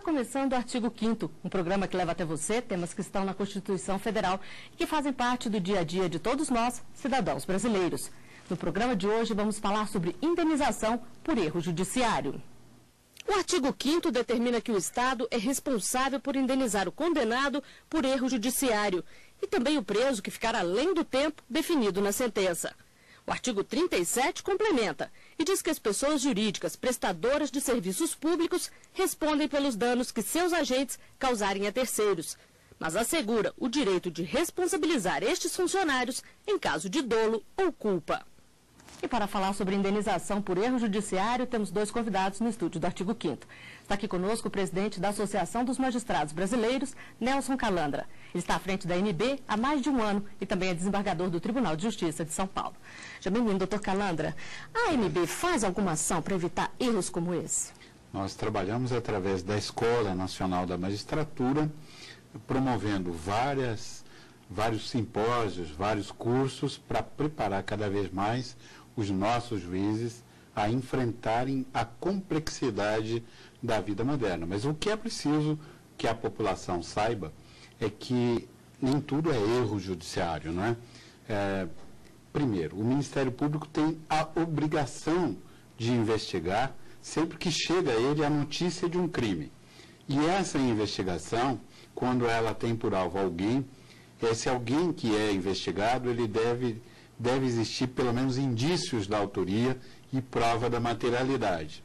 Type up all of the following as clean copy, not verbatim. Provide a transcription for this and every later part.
começando o Artigo 5º, um programa que leva até você temas que estão na Constituição Federal e que fazem parte do dia a dia de todos nós, cidadãos brasileiros. No programa de hoje vamos falar sobre indenização por erro judiciário. O artigo 5º determina que o Estado é responsável por indenizar o condenado por erro judiciário e também o preso que ficar além do tempo definido na sentença. O artigo 37 complementa e diz que as pessoas jurídicas prestadoras de serviços públicos respondem pelos danos que seus agentes causarem a terceiros, mas assegura o direito de responsabilizar estes funcionários em caso de dolo ou culpa. E para falar sobre indenização por erro judiciário, temos dois convidados no estúdio do Artigo 5º. Está aqui conosco o presidente da Associação dos Magistrados Brasileiros, Nelson Calandra. Ele está à frente da ANB há mais de um ano e também é desembargador do Tribunal de Justiça de São Paulo. Já bem-vindo, doutor Calandra. A ANB faz alguma ação para evitar erros como esse? Nós trabalhamos através da Escola Nacional da Magistratura, promovendo vários simpósios, vários cursos para preparar cada vez mais os nossos juízes a enfrentarem a complexidade da vida moderna. Mas o que é preciso que a população saiba é que nem tudo é erro judiciário, não é? Primeiro, o Ministério Público tem a obrigação de investigar sempre que chega a ele a notícia de um crime. E essa investigação, quando ela tem por alvo alguém, esse alguém que é investigado, ele deve existir pelo menos indícios da autoria e prova da materialidade.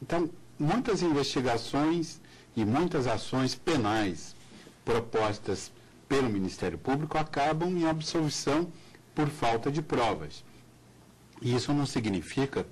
Então, muitas investigações e muitas ações penais propostas pelo Ministério Público acabam em absolvição por falta de provas. E isso não significa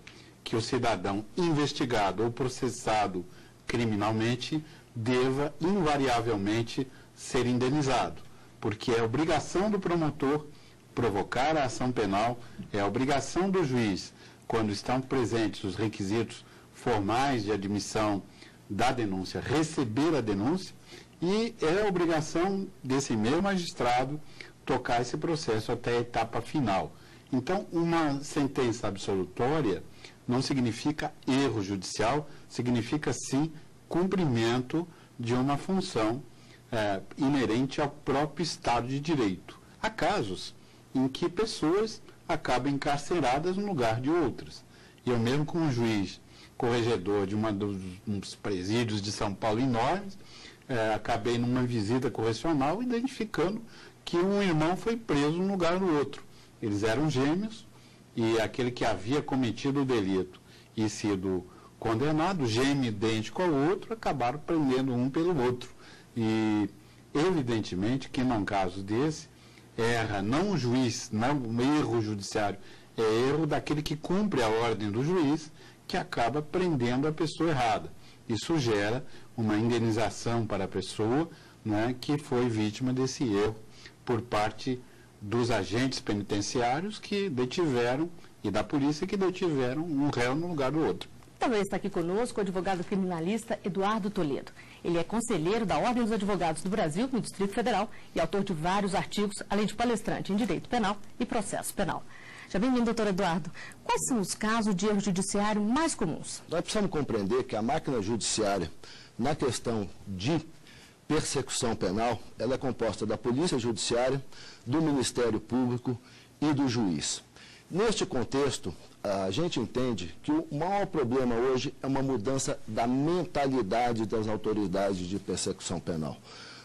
que o cidadão investigado ou processado criminalmente deva invariavelmente ser indenizado, porque é obrigação do promotor provocar a ação penal, é a obrigação do juiz, quando estão presentes os requisitos formais de admissão da denúncia, receber a denúncia, e é a obrigação desse mesmo magistrado tocar esse processo até a etapa final. Então, uma sentença absolutória não significa erro judicial, significa sim cumprimento de uma função inerente ao próprio Estado de Direito. Há casos em que pessoas acabam encarceradas no lugar de outras. Eu mesmo, como juiz corregedor de dos presídios de São Paulo enormes, acabei numa visita correcional identificando que um irmão foi preso no lugar do outro. Eles eram gêmeos e aquele que havia cometido o delito e sido condenado, gêmeo idêntico ao outro, acabaram prendendo um pelo outro. E, evidentemente, que num caso desse, erra não o juiz, não o erro judiciário, é erro daquele que cumpre a ordem do juiz, que acaba prendendo a pessoa errada. Isso gera uma indenização para a pessoa, né, que foi vítima desse erro por parte dos agentes penitenciários que detiveram, e da polícia que detiveram um réu no lugar do outro. Também está aqui conosco o advogado criminalista Eduardo Toledo. Ele é conselheiro da Ordem dos Advogados do Brasil, no Distrito Federal, e autor de vários artigos, além de palestrante em Direito Penal e Processo Penal. Já bem-vindo, doutor Eduardo. Quais são os casos de erro judiciário mais comuns? Nós precisamos compreender que a máquina judiciária, na questão de persecução penal, ela é composta da Polícia Judiciária, do Ministério Público e do juiz. Neste contexto, a gente entende que o maior problema hoje é uma mudança da mentalidade das autoridades de persecução penal.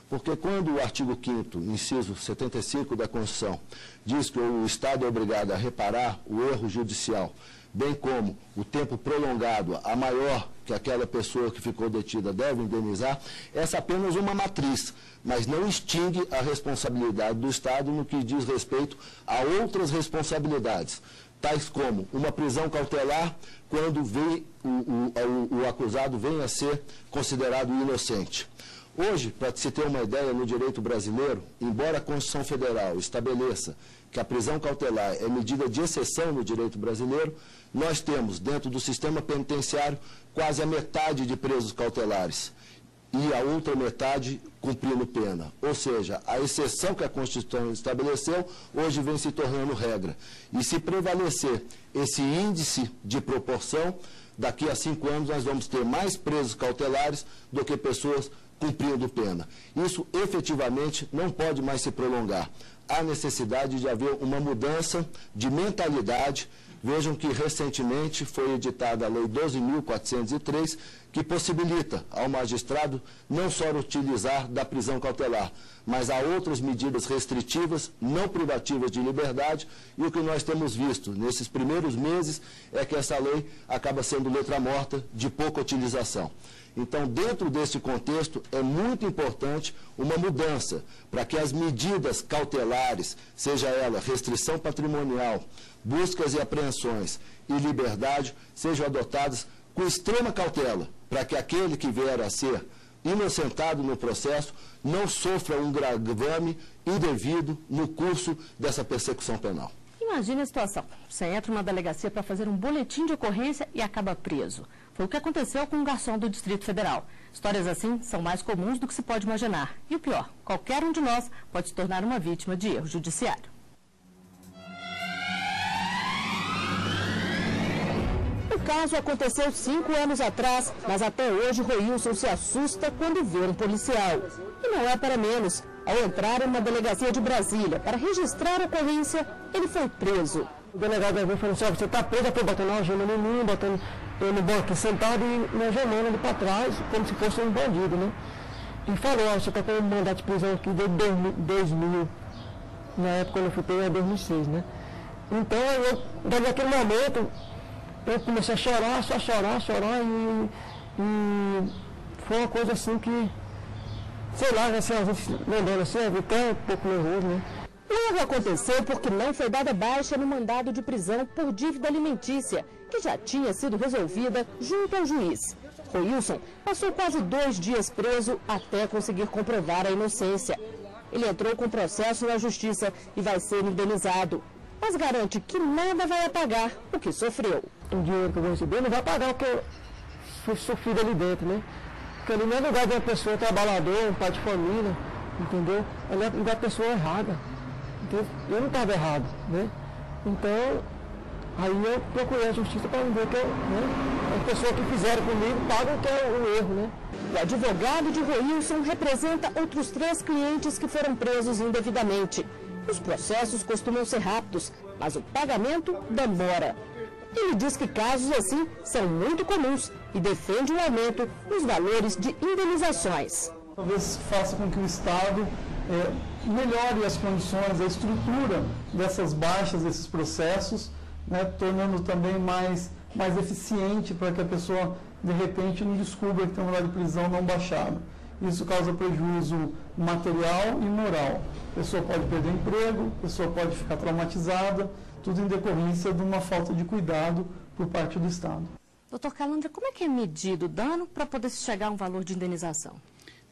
Porque quando o artigo 5º, inciso 75 da Constituição, diz que o Estado é obrigado a reparar o erro judicial, bem como o tempo prolongado a maior que aquela pessoa que ficou detida deve indenizar, essa é apenas uma matriz, mas não extingue a responsabilidade do Estado no que diz respeito a outras responsabilidades, tais como uma prisão cautelar quando o acusado venha a ser considerado inocente. Hoje, para se ter uma ideia, no direito brasileiro, embora a Constituição Federal estabeleça que a prisão cautelar é medida de exceção no direito brasileiro, nós temos, dentro do sistema penitenciário, quase a metade de presos cautelares e a outra metade cumprindo pena. Ou seja, a exceção que a Constituição estabeleceu, hoje vem se tornando regra. E se prevalecer esse índice de proporção, daqui a 5 anos nós vamos ter mais presos cautelares do que pessoas cumprindo pena. Isso efetivamente não pode mais se prolongar. Há necessidade de haver uma mudança de mentalidade. Vejam que recentemente foi editada a Lei 12.403, que possibilita ao magistrado não só utilizar da prisão cautelar, mas há outras medidas restritivas, não privativas de liberdade, e o que nós temos visto nesses primeiros meses é que essa lei acaba sendo letra morta, de pouca utilização. Então, dentro desse contexto, é muito importante uma mudança para que as medidas cautelares, seja ela restrição patrimonial, buscas e apreensões e liberdade, sejam adotadas com extrema cautela, para que aquele que vier a ser inocentado no processo não sofra um gravame indevido no curso dessa persecução penal. Imagine a situação. Você entra numa delegacia para fazer um boletim de ocorrência e acaba preso. Foi o que aconteceu com um garçom do Distrito Federal. Histórias assim são mais comuns do que se pode imaginar. E o pior, qualquer um de nós pode se tornar uma vítima de erro judiciário. O caso aconteceu 5 anos atrás, mas até hoje Roilson se assusta quando vê um policial. E não é para menos. Ao entrar em uma delegacia de Brasília para registrar a ocorrência, ele foi preso. O delegado falou assim: você está preso, foi botando uma algema em mim, botando eu no banco sentado e me algemando ali para trás, como se fosse um bandido, né? E falou: você está com um mandato de prisão aqui desde 2000, na época quando eu fui preso, em 2006, né? Então, desde aquele momento, eu comecei a chorar, só chorar, e foi uma coisa assim que, sei lá, assim, a gente lembrando assim, eu até um pouco nervoso, né? O erro aconteceu porque não foi dada baixa no mandado de prisão por dívida alimentícia, que já tinha sido resolvida junto ao juiz. Roilson passou quase 2 dias preso até conseguir comprovar a inocência. Ele entrou com processo na justiça e vai ser indenizado, mas garante que nada vai apagar o que sofreu. O dinheiro que eu vou receber não vai pagar o que eu fui sofrido ali dentro, né? Porque ali não é lugar de uma pessoa trabalhadora, um pai de família, entendeu? Ali é lugar de pessoa errada. Entendeu? Eu não estava errado, né? Então, aí eu procurei a justiça para ver que as pessoas que fizeram comigo pagam que é o erro, né? O advogado de Roilson representa outros 3 clientes que foram presos indevidamente. Os processos costumam ser rápidos, mas o pagamento demora. Ele diz que casos assim são muito comuns e defende um aumento nos valores de indenizações. Talvez faça com que o Estado melhore as condições, a estrutura dessas baixas, desses processos, né, tornando também mais eficiente para que a pessoa, de repente, não descubra que tem um mandado de prisão não baixado. Isso causa prejuízo material e moral. A pessoa pode perder emprego, a pessoa pode ficar traumatizada, tudo em decorrência de uma falta de cuidado por parte do Estado. Doutor Calandra, como é que é medido o dano para poder se chegar a um valor de indenização?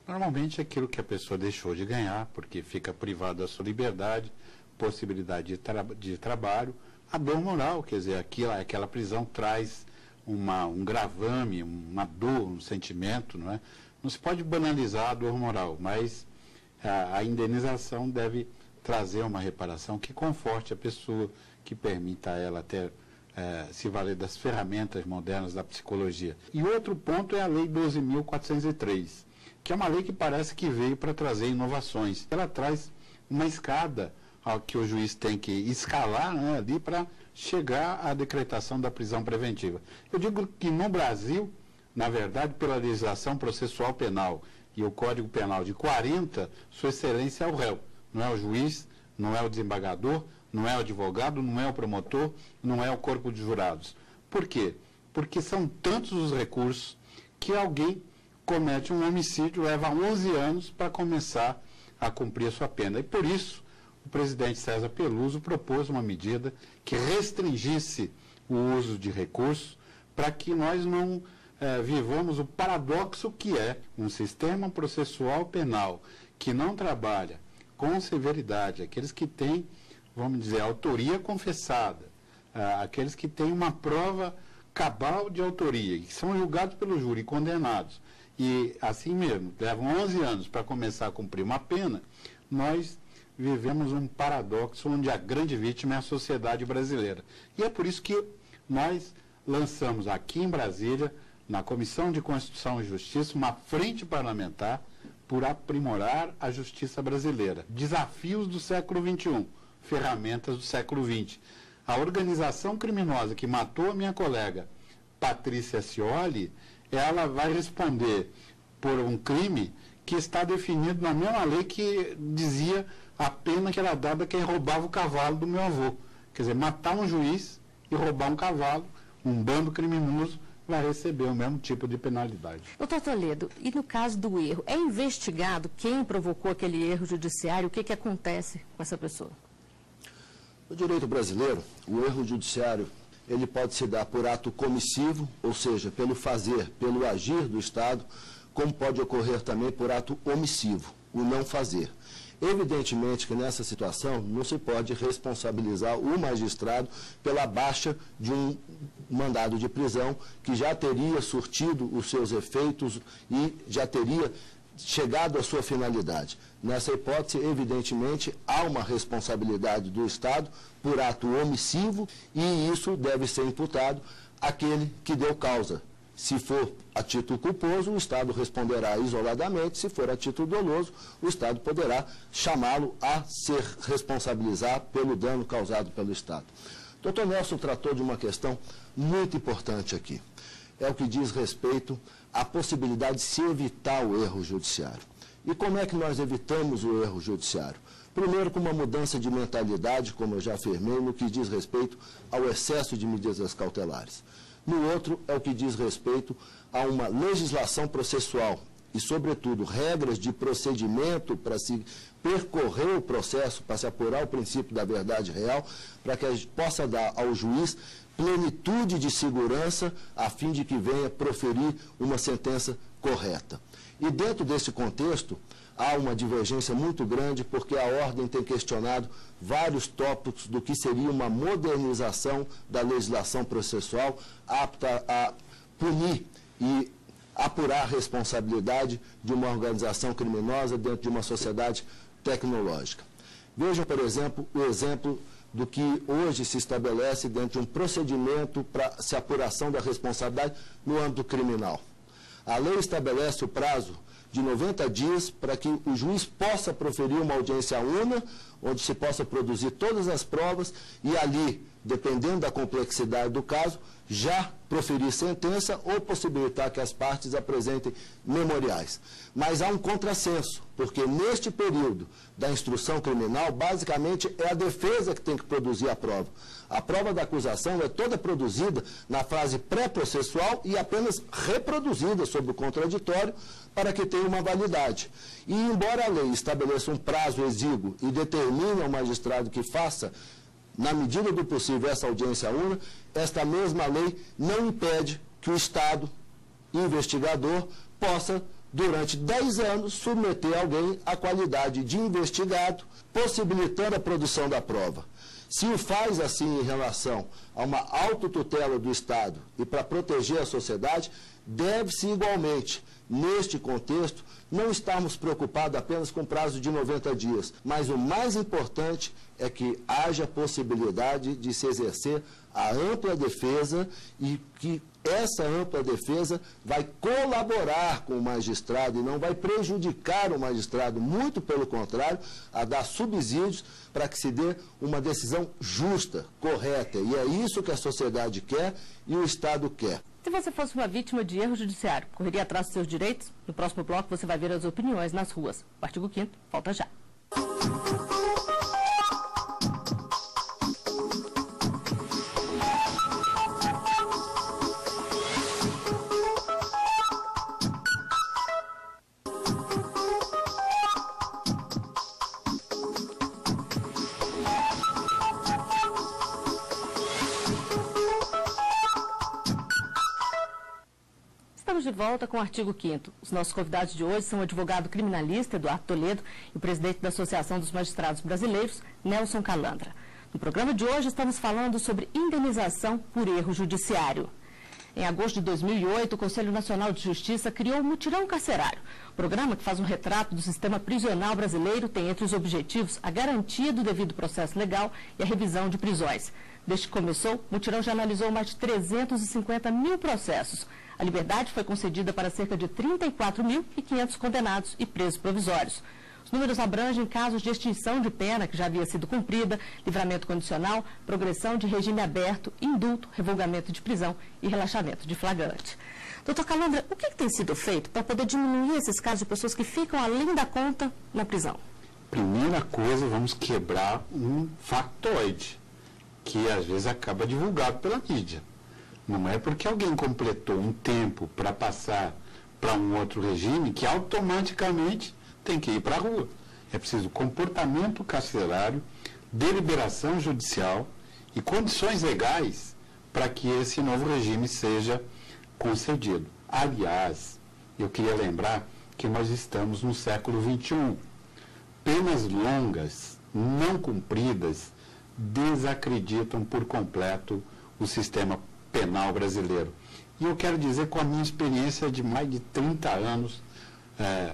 Normalmente é aquilo que a pessoa deixou de ganhar, porque fica privada da sua liberdade, possibilidade de trabalho, a dor moral, quer dizer, aquela prisão traz um gravame, uma dor, um sentimento, não é? Não se pode banalizar a dor moral, mas a indenização deve trazer uma reparação que conforte a pessoa, que permita a ela até se valer das ferramentas modernas da psicologia. E outro ponto é a Lei 12.403, que é uma lei que parece que veio para trazer inovações. Ela traz uma escada que o juiz tem que escalar, né, ali para chegar à decretação da prisão preventiva. Eu digo que no Brasil, na verdade, pela legislação processual penal e o Código Penal de 40, Sua Excelência é o réu, não é o juiz, não é o desembargador, não é o advogado, não é o promotor, não é o corpo de jurados. Por quê? Porque são tantos os recursos que alguém comete um homicídio, leva 11 anos para começar a cumprir a sua pena. E por isso, o presidente César Peluso propôs uma medida que restringisse o uso de recursos para que nós não vivamos o paradoxo que é um sistema processual penal que não trabalha com severidade, aqueles que têm, vamos dizer, autoria confessada, aqueles que têm uma prova cabal de autoria, que são julgados pelo júri e condenados, e assim mesmo, levam 11 anos para começar a cumprir uma pena, nós vivemos um paradoxo onde a grande vítima é a sociedade brasileira. E é por isso que nós lançamos aqui em Brasília, na Comissão de Constituição e Justiça, uma frente parlamentar por aprimorar a justiça brasileira. Desafios do século XXI, ferramentas do século XX. A organização criminosa que matou a minha colega Patrícia Scioli, ela vai responder por um crime que está definido na mesma lei que dizia a pena que era dada a quem roubava o cavalo do meu avô. Quer dizer, matar um juiz e roubar um cavalo, um bando criminoso vai receber o mesmo tipo de penalidade. Doutor Toledo, e no caso do erro, é investigado quem provocou aquele erro judiciário? O que acontece com essa pessoa? No direito brasileiro, o erro judiciário ele pode se dar por ato comissivo, ou seja, pelo fazer, pelo agir do Estado, como pode ocorrer também por ato omissivo, o não fazer. Evidentemente que nessa situação não se pode responsabilizar o magistrado pela baixa de um mandado de prisão que já teria surtido os seus efeitos e já teria chegado à sua finalidade. Nessa hipótese, evidentemente, há uma responsabilidade do Estado por ato omissivo e isso deve ser imputado àquele que deu causa. Se for a título culposo, o Estado responderá isoladamente. Se for a título doloso, o Estado poderá chamá-lo a se responsabilizar pelo dano causado pelo Estado. Dr. Nelson tratou de uma questão muito importante aqui. É o que diz respeito à possibilidade de se evitar o erro judiciário. E como é que nós evitamos o erro judiciário? Primeiro, com uma mudança de mentalidade, como eu já afirmei, no que diz respeito ao excesso de medidas cautelares. No outro, é o que diz respeito a uma legislação processual e, sobretudo, regras de procedimento para se percorrer o processo, para se apurar o princípio da verdade real, para que a gente possa dar ao juiz plenitude de segurança a fim de que venha proferir uma sentença correta. E dentro desse contexto, há uma divergência muito grande porque a ordem tem questionado vários tópicos do que seria uma modernização da legislação processual apta a punir e apurar a responsabilidade de uma organização criminosa dentro de uma sociedade tecnológica. Vejam, por exemplo, o exemplo do que hoje se estabelece dentro de um procedimento para se apuração da responsabilidade no âmbito criminal. A lei estabelece o prazo de 90 dias para que o juiz possa proferir uma audiência una, onde se possa produzir todas as provas e ali, dependendo da complexidade do caso, já proferir sentença ou possibilitar que as partes apresentem memoriais. Mas há um contrassenso, porque neste período da instrução criminal, basicamente é a defesa que tem que produzir a prova. A prova da acusação é toda produzida na fase pré-processual e apenas reproduzida sob o contraditório para que tenha uma validade. E embora a lei estabeleça um prazo exíguo e determine ao magistrado que faça, na medida do possível, essa audiência una, esta mesma lei não impede que o Estado investigador possa, durante 10 anos, submeter alguém à qualidade de investigado, possibilitando a produção da prova. Se o faz assim em relação a uma autotutela do Estado e para proteger a sociedade, deve-se igualmente, neste contexto, não estarmos preocupados apenas com prazo de 90 dias, mas o mais importante é que haja possibilidade de se exercer a ampla defesa e que essa ampla defesa vai colaborar com o magistrado e não vai prejudicar o magistrado, muito pelo contrário, a dar subsídios para que se dê uma decisão justa, correta. E é isso que a sociedade quer e o Estado quer. Se você fosse uma vítima de erro judiciário, correria atrás dos seus direitos? No próximo bloco você vai ver as opiniões nas ruas. O artigo 5º volta já. Estamos de volta com o artigo 5º. Os nossos convidados de hoje são o advogado criminalista Eduardo Toledo e o presidente da Associação dos Magistrados Brasileiros, Nelson Calandra. No programa de hoje estamos falando sobre indenização por erro judiciário. Em agosto de 2008, o Conselho Nacional de Justiça criou o Mutirão Carcerário. O programa, que faz um retrato do sistema prisional brasileiro, tem entre os objetivos a garantia do devido processo legal e a revisão de prisões. Desde que começou, o Mutirão já analisou mais de 350 mil processos. A liberdade foi concedida para cerca de 34.500 condenados e presos provisórios. Os números abrangem casos de extinção de pena que já havia sido cumprida, livramento condicional, progressão de regime aberto, indulto, revogamento de prisão e relaxamento de flagrante. Doutor Calandra, o que tem sido feito para poder diminuir esses casos de pessoas que ficam além da conta na prisão? Primeira coisa, vamos quebrar um factoide, que às vezes acaba divulgado pela mídia. Não é porque alguém completou um tempo para passar para um outro regime que automaticamente tem que ir para a rua. É preciso comportamento carcerário, deliberação judicial e condições legais para que esse novo regime seja concedido. Aliás, eu queria lembrar que nós estamos no século XXI. Penas longas, não cumpridas, desacreditam por completo o sistema penal brasileiro. E eu quero dizer, com a minha experiência de mais de 30 anos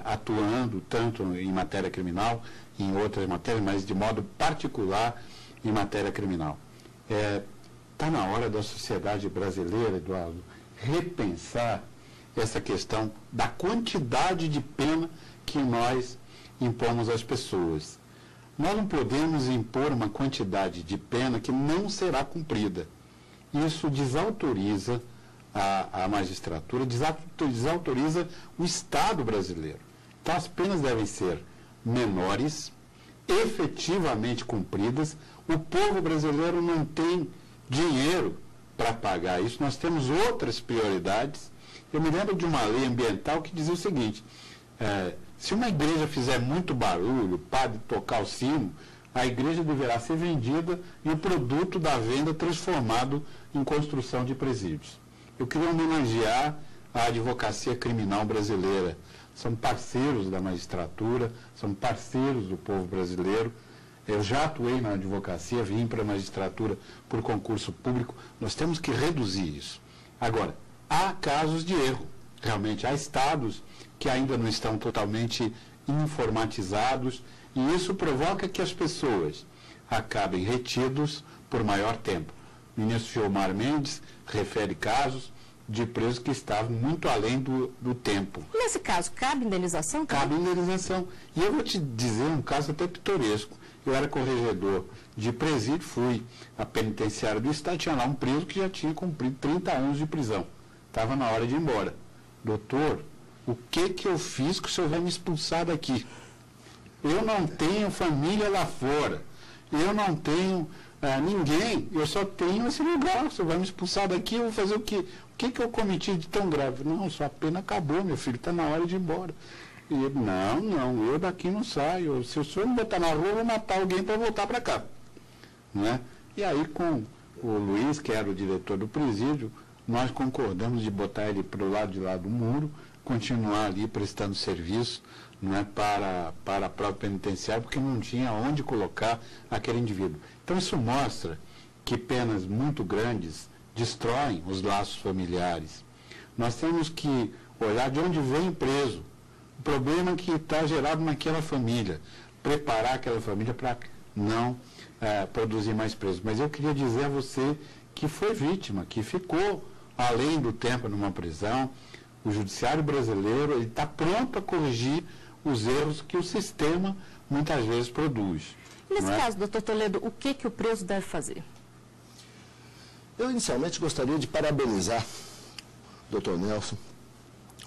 atuando, tanto em matéria criminal, em outras matérias, mas de modo particular em matéria criminal. Está na hora da sociedade brasileira, Eduardo, repensar essa questão da quantidade de pena que nós impomos às pessoas. Nós não podemos impor uma quantidade de pena que não será cumprida. Isso desautoriza a magistratura, desautoriza o Estado brasileiro. Então, as penas devem ser menores, efetivamente cumpridas. O povo brasileiro não tem dinheiro para pagar isso. Nós temos outras prioridades. Eu me lembro de uma lei ambiental que dizia o seguinte: se uma igreja fizer muito barulho, o padre tocar o sino, a igreja deverá ser vendida e o produto da venda transformado em construção de presídios. Eu queria homenagear a advocacia criminal brasileira. São parceiros da magistratura, são parceiros do povo brasileiro. Eu já atuei na advocacia, vim para a magistratura por concurso público. Nós temos que reduzir isso. Agora, há casos de erro. Realmente, há estados que ainda não estão totalmente informatizados, e isso provoca que as pessoas acabem retidos por maior tempo. O ministro Gilmar Mendes refere casos de presos que estavam muito além do tempo. Nesse caso, cabe indenização? Cabe indenização. E eu vou te dizer um caso até pitoresco. Eu era corregedor de presídio, fui à penitenciária do Estado, tinha lá um preso que já tinha cumprido 30 anos de prisão. Estava na hora de ir embora. Doutor, o que eu fiz que o senhor vai me expulsar daqui? Eu não tenho família lá fora. Eu não tenho ninguém. Eu só tenho esse lugar. O senhor vai me expulsar daqui, eu vou fazer o quê? O que eu cometi de tão grave? Não, sua pena acabou, meu filho, está na hora de ir embora. E ele, não, eu daqui não saio. Se o senhor me botar na rua, eu vou matar alguém para voltar para cá. Não é? E aí, com o Luiz, que era o diretor do presídio, nós concordamos de botar ele para o lado de lá do muro, continuar ali prestando serviço, não é, para a própria penitenciária, porque não tinha onde colocar aquele indivíduo. Então, isso mostra que penas muito grandes destroem os laços familiares. Nós temos que olhar de onde vem o preso, o problema que está gerado naquela família, preparar aquela família para não produzir mais presos. Mas eu queria dizer a você que foi vítima, que ficou além do tempo numa prisão. O judiciário brasileiro está pronto a corrigir os erros que o sistema muitas vezes produz. Nesse caso, doutor Toledo, o que o preso deve fazer? Eu inicialmente gostaria de parabenizar o doutor Nelson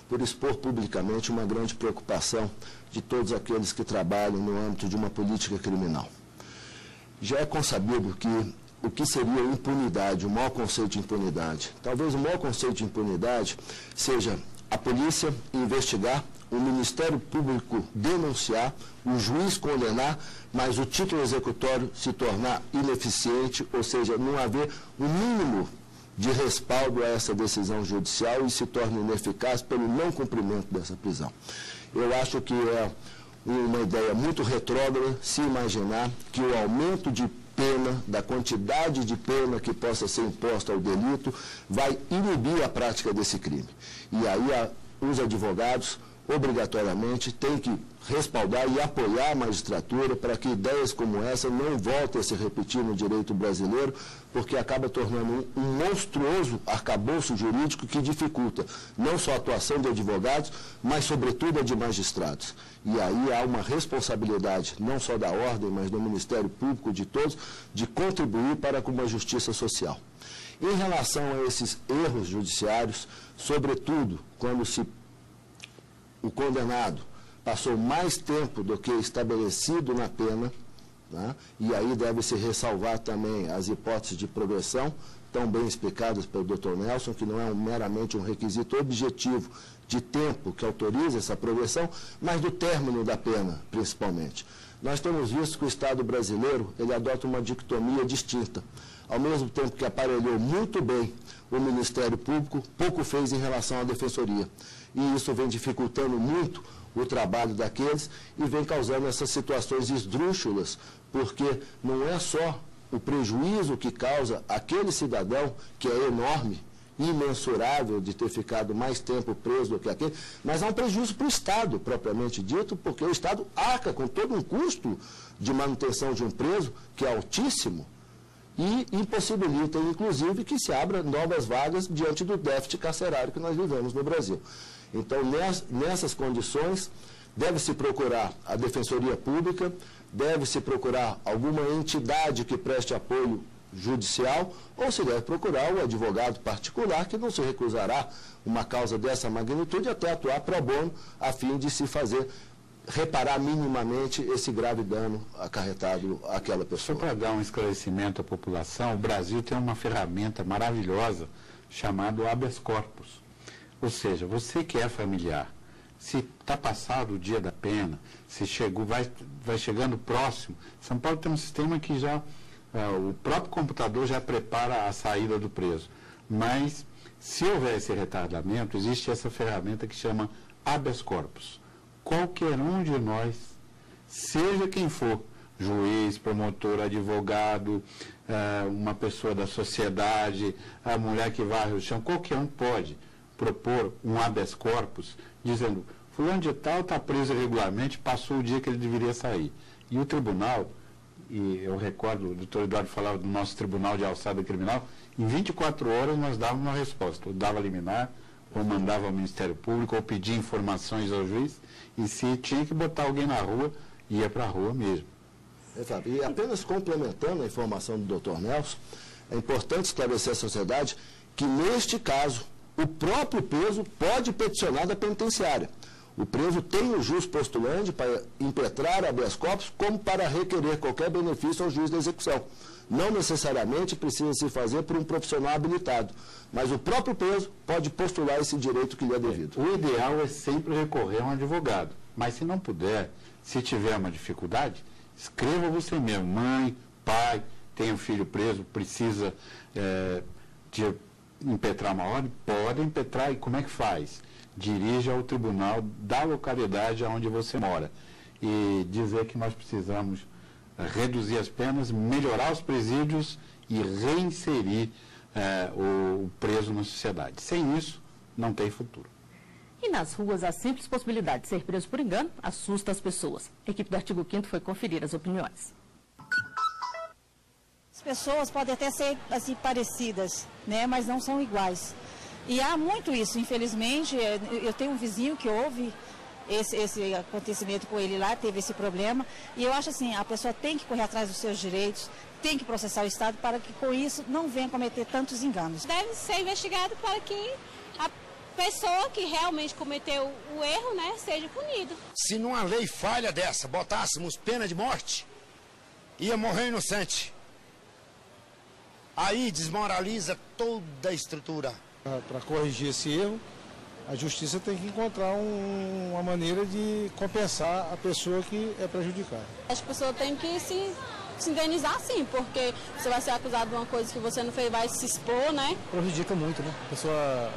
por expor publicamente uma grande preocupação de todos aqueles que trabalham no âmbito de uma política criminal. Já é consabido que o que seria impunidade, o maior conceito de impunidade? Talvez o maior conceito de impunidade seja a polícia investigar, o Ministério Público denunciar, o juiz condenar, mas o título executório se tornar ineficiente, ou seja, não haver um mínimo de respaldo a essa decisão judicial e se torna ineficaz pelo não cumprimento dessa prisão. Eu acho que é uma ideia muito retrógrada se imaginar que o aumento de pena, da quantidade de pena que possa ser imposta ao delito, vai inibir a prática desse crime. E aí os advogados, obrigatoriamente, têm que respaldar e apoiar a magistratura para que ideias como essa não voltem a se repetir no direito brasileiro, porque acaba tornando um monstruoso arcabouço jurídico que dificulta não só a atuação de advogados, mas sobretudo a de magistrados. E aí há uma responsabilidade, não só da ordem, mas do Ministério Público, de todos, de contribuir para com uma justiça social. Em relação a esses erros judiciários, sobretudo quando o condenado passou mais tempo do que estabelecido na pena, né? E aí deve-se ressalvar também as hipóteses de progressão, tão bem explicadas pelo Dr. Nelson, que não é meramente um requisito objetivo de tempo que autoriza essa progressão, mas do término da pena, principalmente. Nós temos visto que o Estado brasileiro, ele adota uma dicotomia distinta. Ao mesmo tempo que aparelhou muito bem o Ministério Público, pouco fez em relação à Defensoria. E isso vem dificultando muito o trabalho daqueles e vem causando essas situações esdrúxulas, porque não é só o prejuízo que causa aquele cidadão, que é enorme, imensurável de ter ficado mais tempo preso do que aquele, mas há um prejuízo para o Estado, propriamente dito, porque o Estado arca com todo um custo de manutenção de um preso, que é altíssimo, e impossibilita, inclusive, que se abra novas vagas diante do déficit carcerário que nós vivemos no Brasil. Então, nessas condições, deve-se procurar a Defensoria Pública, deve-se procurar alguma entidade que preste apoio judicial, ou se deve procurar o advogado particular, que não se recusará uma causa dessa magnitude até atuar pro bono, a fim de se fazer reparar minimamente esse grave dano acarretado àquela pessoa. Só para dar um esclarecimento à população, o Brasil tem uma ferramenta maravilhosa chamada habeas corpus. Ou seja, você que é familiar, se está passado o dia da pena, se chegou, vai chegando próximo, São Paulo tem um sistema que já, o próprio computador já prepara a saída do preso. Mas, se houver esse retardamento, existe essa ferramenta que chama habeas corpus. Qualquer um de nós, seja quem for, juiz, promotor, advogado, uma pessoa da sociedade, a mulher que varre o chão, qualquer um pode propor um habeas corpus, dizendo, fulano de tal está preso irregularmente, passou o dia que ele deveria sair. E o tribunal, e eu recordo, o doutor Eduardo falava do nosso tribunal de alçada criminal, em 24 horas nós dávamos uma resposta, ou dava liminar, ou mandava ao Ministério Público, ou pedia informações ao juiz, e se tinha que botar alguém na rua, ia para a rua mesmo. Exato. E apenas complementando a informação do Dr. Nelson, é importante esclarecer à sociedade que, neste caso, o próprio preso pode peticionar da penitenciária. O preso tem o jus postulante para impetrar habeas corpus, como para requerer qualquer benefício ao juiz da execução. Não necessariamente precisa se fazer por um profissional habilitado, mas o próprio preso pode postular esse direito que lhe é devido. O ideal é sempre recorrer a um advogado, mas se não puder, se tiver uma dificuldade, escreva você mesmo, mãe, pai, tem um filho preso, precisa de impetrar uma ordem, pode impetrar, e como é que faz? Dirija ao tribunal da localidade onde você mora e dizer que nós precisamos reduzir as penas, melhorar os presídios e reinserir o preso na sociedade. Sem isso, não tem futuro. E nas ruas, a simples possibilidade de ser preso por engano assusta as pessoas. A equipe do Artigo 5º foi conferir as opiniões. As pessoas podem até ser assim, parecidas, né, mas não são iguais. E há muito isso, infelizmente. Eu tenho um vizinho que houve esse acontecimento com ele lá, teve esse problema. E eu acho assim, a pessoa tem que correr atrás dos seus direitos, tem que processar o Estado para que com isso não venha cometer tantos enganos. Deve ser investigado para que a pessoa que realmente cometeu o erro, né, seja punida. Se numa lei falha dessa, botássemos pena de morte, ia morrer inocente. Aí desmoraliza toda a estrutura. Para corrigir esse erro, a justiça tem que encontrar uma maneira de compensar a pessoa que é prejudicada. As pessoas têm que se indenizar sim, porque você vai ser acusado de uma coisa que você não fez, vai se expor, né? Prejudica muito, né? A pessoa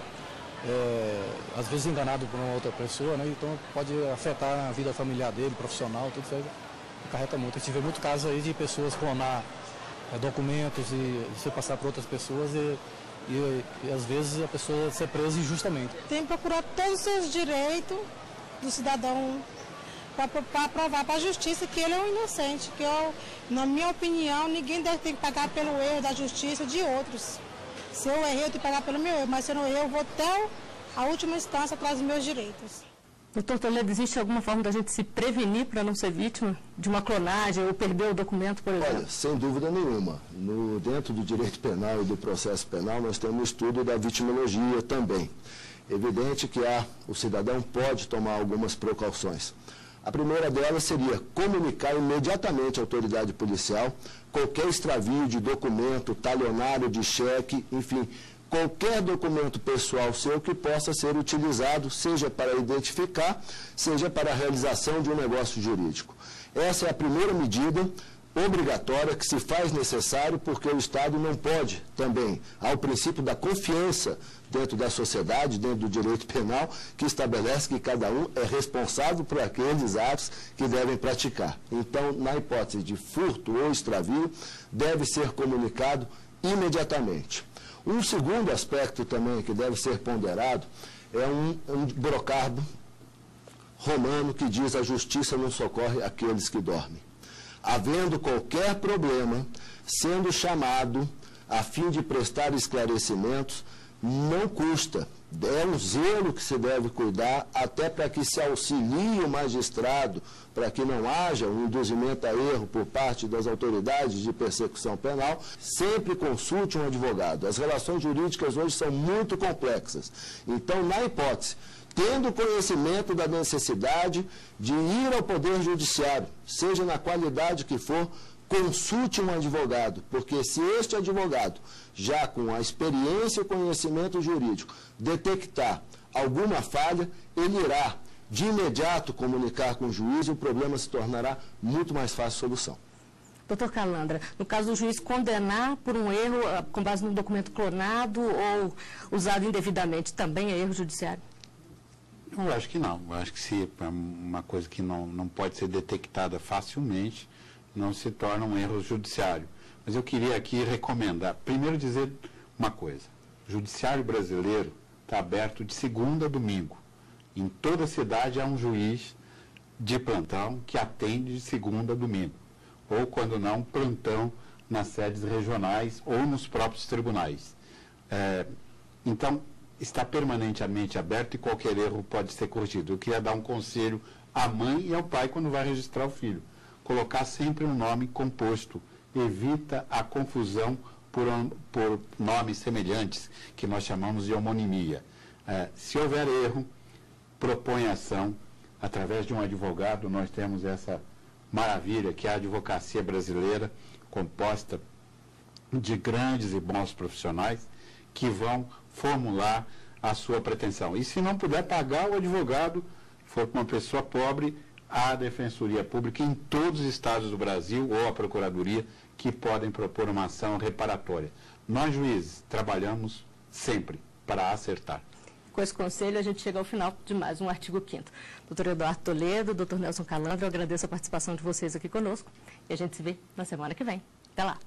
às vezes enganada por uma outra pessoa, né? Então pode afetar a vida familiar dele, profissional, tudo isso aí acarreta muito. A gente vê muito casos aí de pessoas clonar documentos e você passar para outras pessoas e às vezes a pessoa ser presa injustamente. Tem que procurar todos os seus direitos do cidadão para provar para a justiça que ele é um inocente, que na minha opinião, ninguém deve ter que pagar pelo erro da justiça de outros. Se eu errei, eu tenho que pagar pelo meu erro, mas se eu não errei, eu vou até a última instância atrás dos meus direitos. Doutor Toledo, existe alguma forma da gente se prevenir para não ser vítima de uma clonagem ou perder o documento, por exemplo? Olha, sem dúvida nenhuma. Dentro do direito penal e do processo penal, nós temos o estudo da vitimologia também. Evidente que o cidadão pode tomar algumas precauções. A primeira delas seria comunicar imediatamente à autoridade policial qualquer extravio de documento, talionário de cheque, enfim, qualquer documento pessoal seu que possa ser utilizado, seja para identificar, seja para a realização de um negócio jurídico. Essa é a primeira medida obrigatória que se faz necessário, porque o Estado não pode também, ao princípio da confiança dentro da sociedade, dentro do direito penal, que estabelece que cada um é responsável por aqueles atos que devem praticar. Então, na hipótese de furto ou extravio, deve ser comunicado imediatamente. Um segundo aspecto também que deve ser ponderado é um brocardo romano que diz: a justiça não socorre aqueles que dormem. Havendo qualquer problema, sendo chamado a fim de prestar esclarecimentos, não custa. É um zelo que se deve cuidar, até para que se auxilie o magistrado, para que não haja um induzimento a erro por parte das autoridades de persecução penal. Sempre consulte um advogado. As relações jurídicas hoje são muito complexas. Então, na hipótese, tendo conhecimento da necessidade de ir ao Poder Judiciário, seja na qualidade que for, consulte um advogado, porque se este advogado, já com a experiência e o conhecimento jurídico, detectar alguma falha, ele irá de imediato comunicar com o juiz e o problema se tornará muito mais fácil de solução. Doutor Calandra, no caso do juiz condenar por um erro com base num documento clonado ou usado indevidamente, também é erro judiciário? Eu acho que não. Eu acho que se é uma coisa que não pode ser detectada facilmente, não se torna um erro judiciário. Mas eu queria aqui recomendar, primeiro dizer uma coisa: o judiciário brasileiro está aberto de segunda a domingo. Em toda a cidade há um juiz de plantão que atende de segunda a domingo. Ou, quando não, plantão nas sedes regionais ou nos próprios tribunais. Então, está permanentemente aberto e qualquer erro pode ser corrigido. Eu queria dar um conselho à mãe e ao pai quando vai registrar o filho: colocar sempre um nome composto. Evita a confusão por nomes semelhantes, que nós chamamos de homonimia. Se houver erro, propõe ação através de um advogado. Nós temos essa maravilha que é a advocacia brasileira, composta de grandes e bons profissionais que vão formular a sua pretensão. E se não puder pagar o advogado, for uma pessoa pobre, há a Defensoria Pública em todos os estados do Brasil, ou a Procuradoria, que podem propor uma ação reparatória. Nós, juízes, trabalhamos sempre para acertar. Com esse conselho, a gente chega ao final de mais um Artigo 5º. Doutor Eduardo Toledo, doutor Nelson Calandra, eu agradeço a participação de vocês aqui conosco e a gente se vê na semana que vem. Até lá!